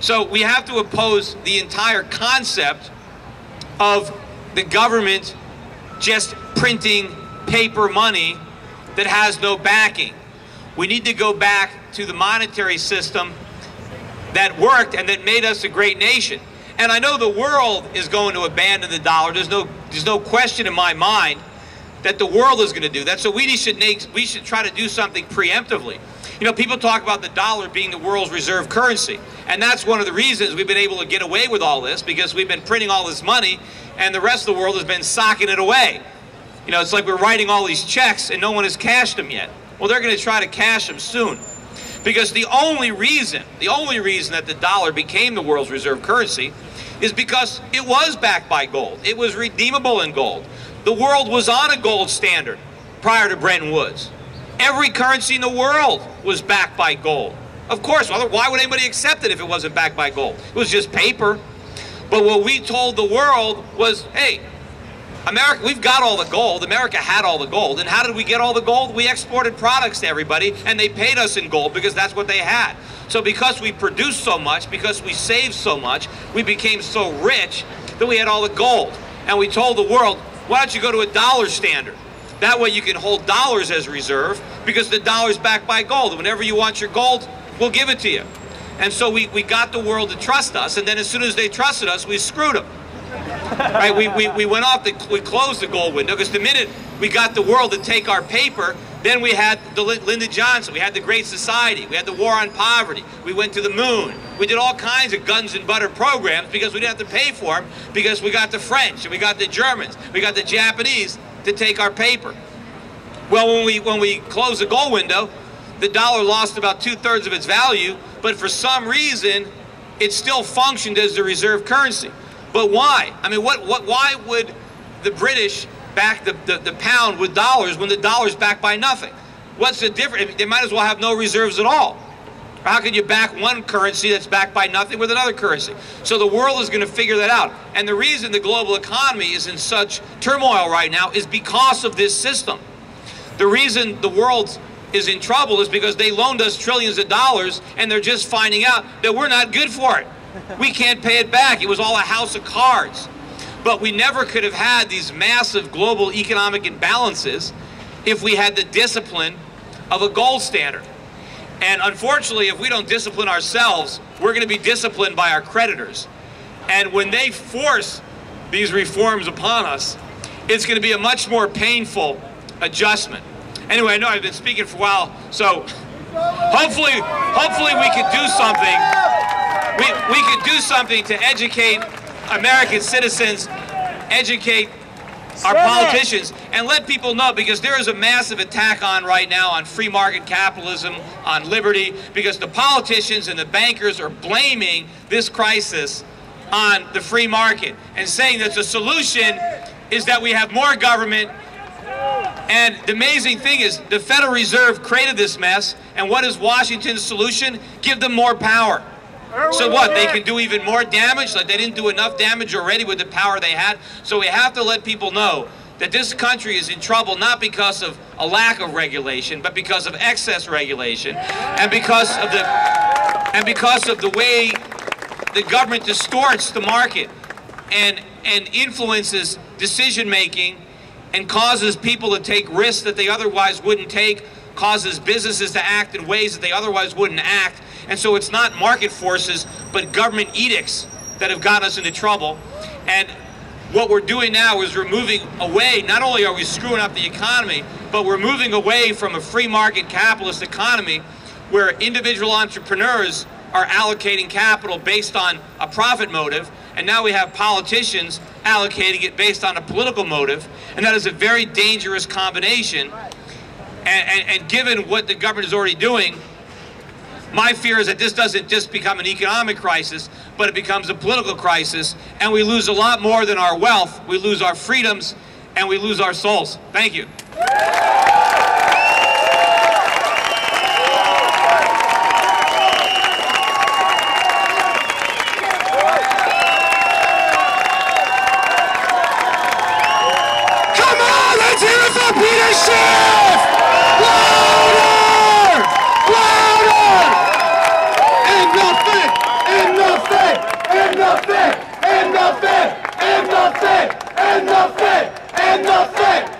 So we have to oppose the entire concept of the government just printing paper money that has no backing. We need to go back to the monetary system that worked and that made us a great nation. And I know the world is going to abandon the dollar. There's no question in my mind that the world is going to do that. So we should try to do something preemptively. You know, people talk about the dollar being the world's reserve currency. And that's one of the reasons we've been able to get away with all this, because we've been printing all this money and the rest of the world has been socking it away. You know, it's like we're writing all these checks and no one has cashed them yet. Well, they're going to try to cash them soon. Because the only reason that the dollar became the world's reserve currency is because it was backed by gold. It was redeemable in gold. The world was on a gold standard prior to Bretton Woods. Every currency in the world was backed by gold. Of course, why would anybody accept it if it wasn't backed by gold? It was just paper. But what we told the world was, hey, America, we've got all the gold. America had all the gold. And how did we get all the gold? We exported products to everybody, and they paid us in gold because that's what they had. So because we produced so much, because we saved so much, we became so rich that we had all the gold. And we told the world, why don't you go to a dollar standard? That way you can hold dollars as reserve, because the dollar's backed by gold. And whenever you want your gold, we'll give it to you. And so we got the world to trust us, and then as soon as they trusted us, we screwed them. Right? We went off, we closed the gold window, because the minute we got the world to take our paper, then we had the Lyndon Johnson, we had the Great Society, we had the War on Poverty, we went to the moon. We did all kinds of guns and butter programs because we didn't have to pay for them, because we got the French, and we got the Germans, we got the Japanese to take our paper. Well, when we closed the gold window, the dollar lost about 2/3 of its value, but for some reason, it still functioned as the reserve currency. But why? I mean, why would the British back the pound with dollars when the dollar's backed by nothing? What's the difference? They might as well have no reserves at all. How can you back one currency that's backed by nothing with another currency? So the world is going to figure that out. And the reason the global economy is in such turmoil right now is because of this system. The reason the world is in trouble is because they loaned us trillions of dollars and they're just finding out that we're not good for it. We can't pay it back. It was all a house of cards. But we never could have had these massive global economic imbalances if we had the discipline of a gold standard. And unfortunately, if we don't discipline ourselves, we're going to be disciplined by our creditors. And when they force these reforms upon us, it's going to be a much more painful adjustment. Anyway, I know I've been speaking for a while, so hopefully we can do something. We can do something to educate American citizens, educate our politicians, and let people know, because there is a massive attack on right now on free market capitalism, on liberty, because the politicians and the bankers are blaming this crisis on the free market and saying that the solution is that we have more government. And the amazing thing is the Federal Reserve created this mess, and what is Washington's solution? Give them more power. So what, they can do even more damage? Like they didn't do enough damage already with the power they had? So we have to let people know that this country is in trouble not because of a lack of regulation, but because of excess regulation, and because of the way the government distorts the market and influences decision making and causes people to take risks that they otherwise wouldn't take, causes businesses to act in ways that they otherwise wouldn't act. And so it's not market forces, but government edicts that have gotten us into trouble. And what we're doing now is we're moving away, not only are we screwing up the economy, but we're moving away from a free market capitalist economy where individual entrepreneurs are allocating capital based on a profit motive, and now we have politicians allocating it based on a political motive, and that is a very dangerous combination. And given what the government is already doing, my fear is that this doesn't just become an economic crisis, but it becomes a political crisis, and we lose a lot more than our wealth. We lose our freedoms, and we lose our souls. Thank you. Come on, let's hear it for Peter Schiff! Louder! Louder! Enough! and the Fed, and the Fed.